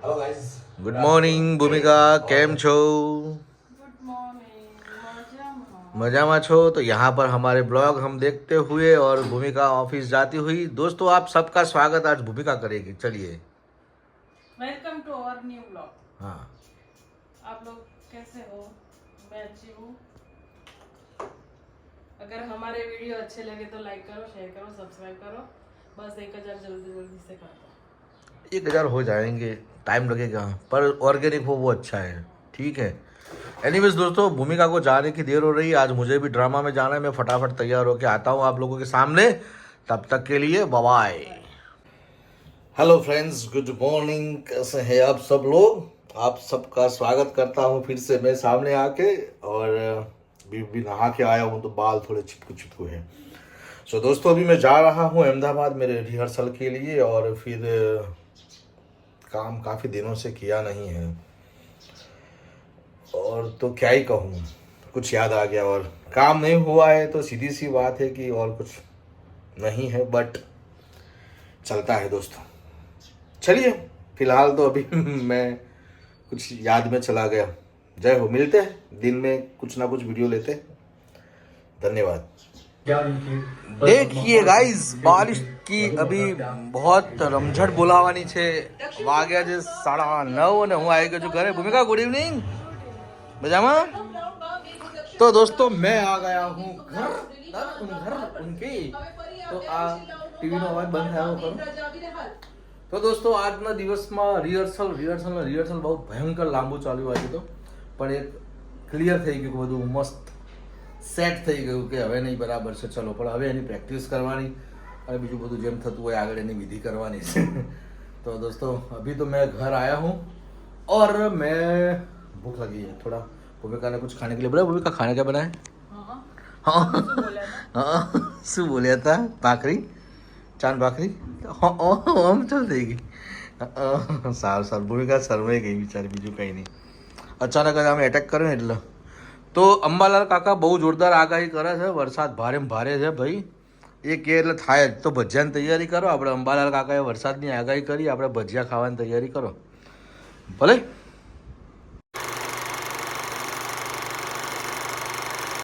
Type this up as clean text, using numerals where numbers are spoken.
Hello guys, good morning भूमिका, કેમ છો? गुड मॉर्निंग मजामा छो। तो यहाँ पर हमारे ब्लॉग हम देखते हुए और भूमिका ऑफिस जाती हुई। दोस्तों आप सबका स्वागत आज भूमिका करेगी। चलिए। Welcome to our new blog. हाँ, आप लोग कैसे हो? मैं अच्छी हूँ। अगर हमारे वीडियो अच्छे लगे तो लाइक करो, शेयर करो, सब्सक्राइब करो। बस 1000 जल्दी जल्दी से कर दो। 1000 हो जाएंगे, टाइम लगेगा, पर ऑर्गेनिक हो वो अच्छा है। ठीक है। एनीवेज दोस्तों, भूमिका को जाने की देर हो रही है। आज मुझे भी ड्रामा में जाना है। मैं फटाफट तैयार होकर आता हूँ आप लोगों के सामने। तब तक के लिए bye bye. Hello friends, good morning. कैसे हैं आप सब लोग? आप सबका स्वागत करता हूँ फिर से मैं सामने आके। और भी नहा के आया हूँ तो बाल थोड़े चिपकू चिपकू हैं। सो दोस्तों, अभी मैं जा रहा हूँ अहमदाबाद मेरे रिहर्सल के लिए। और फिर काम काफ़ी दिनों से किया नहीं है, और तो क्या ही कहूँ, कुछ याद आ गया और काम नहीं हुआ है तो सीधी सी बात है कि और कुछ नहीं है, बट चलता है दोस्तों। चलिए, फिलहाल तो अभी मैं कुछ याद में चला गया। जय हो, मिलते हैं दिन में कुछ ना कुछ वीडियो लेते हैं। धन्यवाद। देखिए गाइस, बारिश की अभी बहुत रमझट बोलावानी છે। વાગ્યા છે 9:30 અને હું આવી ગયો છું ઘરે। ભૂમિકા, ગુડ ઇવનિંગ। મજામાં? तो दोस्तों मैं आ गया हूँ घर उनके। तो आ टीवी નો અવાજ બંધ થયો ખરો। તો દોસ્તો આજના દિવસમાં રિહર્સલ બહુ ભયંકર લાંબુ ચાલ્યું આજે તો, પણ એક ક્લિયર થઈ ગયું, બધું મસ્ત સેટ થઈ ગયું કે હવે નહીં બરાબર છે, ચલો પણ હવે એની પ્રેક્ટિસ કરવાની અને બીજું બધું જેમ થતું હોય આગળ એની વિધિ કરવાની છે। तो दोस्तों अभी तो मैं घर आया हूँ और मैं भूख लगी है थोड़ा। भूमिका ने कुछ खाने के लिए बोला। भूमिका, खाने क्या बनाए? हाँ શું બોલ્યા હતા? ભાખરી, ચાંદ ભાખરી। આમ ચાલ થઈ ગઈ। સારું સારું, ભૂમિકા શરમાઈ ગઈ બિચારી, બીજું કંઈ નહીં। અચાનક જ આમ એટેક કર્યો ને એટલે। તો અંબાલાલ કાકા બહુ જોરદાર આગાહી કરે છે, વરસાદ ભારેમાં ભારે છે ભાઈ। એ કે એટલે થાય જ। તો ભજીયાની તૈયારી કરો આપણે। અંબાલાલ કાકાએ વરસાદની આગાહી કરી, આપણે ભજીયા ખાવાની તૈયારી કરો ભલે।